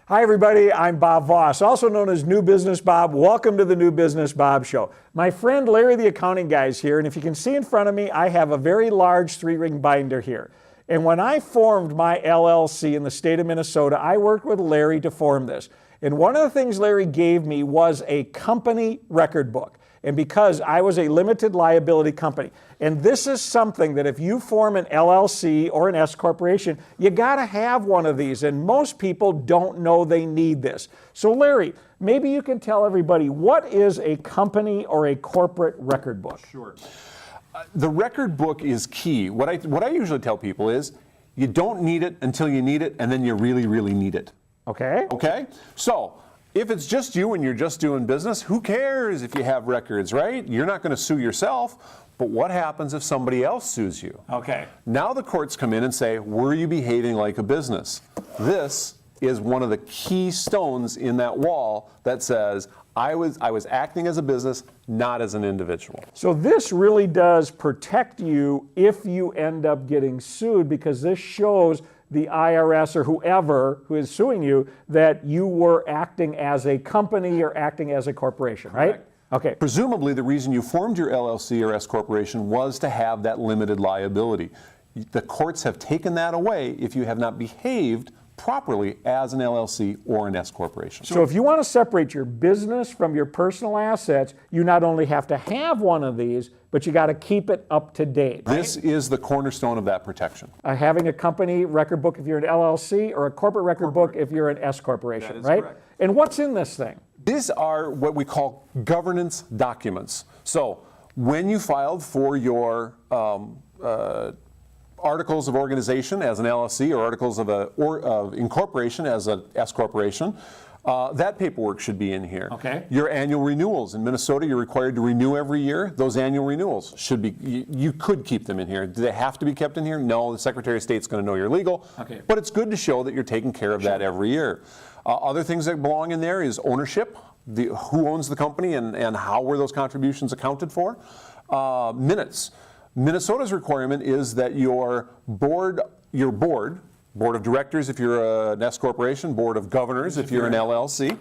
Hi everybody, I'm Bob Voss, also known as New Business Bob. Welcome to the New Business Bob Show. My friend Larry the accounting guy is here, and if you can see in front of me, I have a very large 3-ring binder here. And when I formed my LLC in the state of Minnesota, I worked with Larry to form this. And one of the things Larry gave me was a company record book. And because I was a limited liability company, and this is something that if you form an LLC or an S corporation, you got to have one of these, and most people don't know they need this. So Larry, maybe you can tell everybody, what is a company or a corporate record book? Sure. The record book is key. What I usually tell people is, you don't need it until you need it, and then you really, really need it. Okay. Okay? So, if it's just you and you're just doing business, who cares if you have records, right? You're not going to sue yourself, but what happens if somebody else sues you? Okay. Now the courts come in and say, were you behaving like a business? This is one of the key stones in that wall that says, I was acting as a business, not as an individual. So this really does protect you if you end up getting sued, because this shows the IRS or whoever who is suing you that you were acting as a company or acting as a corporation, right? Correct. Okay. Presumably the reason you formed your LLC or S corporation was to have that limited liability. The courts have taken that away if you have not behaved properly as an LLC or an S corporation. So if you want to separate your business from your personal assets, you not only have to have one of these, but you got to keep it up to date. This is the cornerstone of that protection. Having a company record book if you're an LLC, or a corporate record book if you're an S corporation, That is right? correct. And what's in this thing? These are what we call governance documents. So when you filed for your articles of organization as an LLC or articles of incorporation as an S corporation, that paperwork should be in here. Okay. Your annual renewals. In Minnesota, you're required to renew every year. Those annual renewals should be, you could keep them in here. Do they have to be kept in here? No, the Secretary of State's going to know you're legal. Okay. But it's good to show that you're taking care of that every year. Other things that belong in there is ownership, who owns the company and how were those contributions accounted for. Minutes. Minnesota's requirement is that your board of directors if you're an S corporation, board of governors if you're an LLC,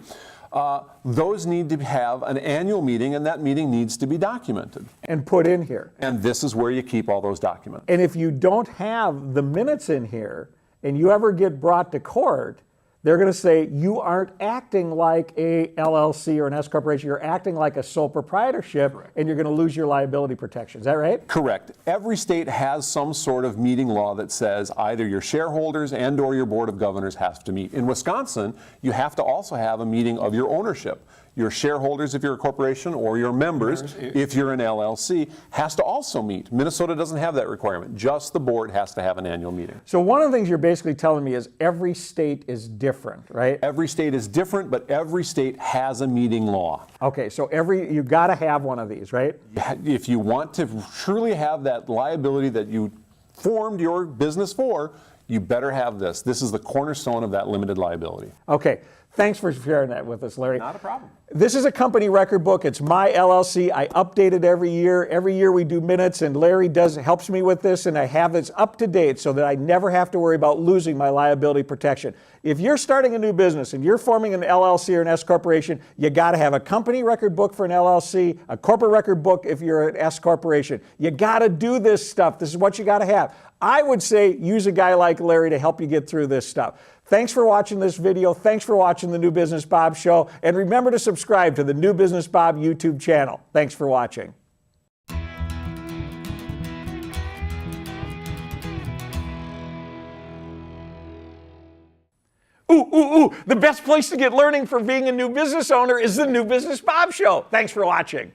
those need to have an annual meeting, and that meeting needs to be documented. And put in here. And this is where you keep all those documents. And if you don't have the minutes in here, and you ever get brought to court, they're going to say you aren't acting like a LLC or an S corporation. You're acting like a sole proprietorship. Correct. And you're going to lose your liability protection. Is that right? Correct. Every state has some sort of meeting law that says either your shareholders and or your board of governors have to meet. In Wisconsin, you have to also have a meeting of your ownership. Your shareholders if you're a corporation, or your members if you're an LLC, has to also meet. Minnesota doesn't have that requirement. Just the board has to have an annual meeting. So one of the things you're basically telling me is every state is different, right? Every state is different, but every state has a meeting law. Okay, so you got to have one of these, right? If you want to truly have that liability that you formed your business for, you better have this. This is the cornerstone of that limited liability. Okay. Thanks for sharing that with us, Larry. Not a problem. This is a company record book. It's my LLC. I update it every year. Every year we do minutes, and Larry helps me with this, and I have this up to date so that I never have to worry about losing my liability protection. If you're starting a new business and you're forming an LLC or an S corporation, you got to have a company record book for an LLC, a corporate record book if you're an S corporation. You got to do this stuff. This is what you got to have. I would say use a guy like Larry to help you get through this stuff. Thanks for watching this video. Thanks for watching the New Business Bob Show. And remember to subscribe to the New Business Bob YouTube channel. Thanks for watching. Ooh, the best place to get learning for being a new business owner is the New Business Bob Show. Thanks for watching.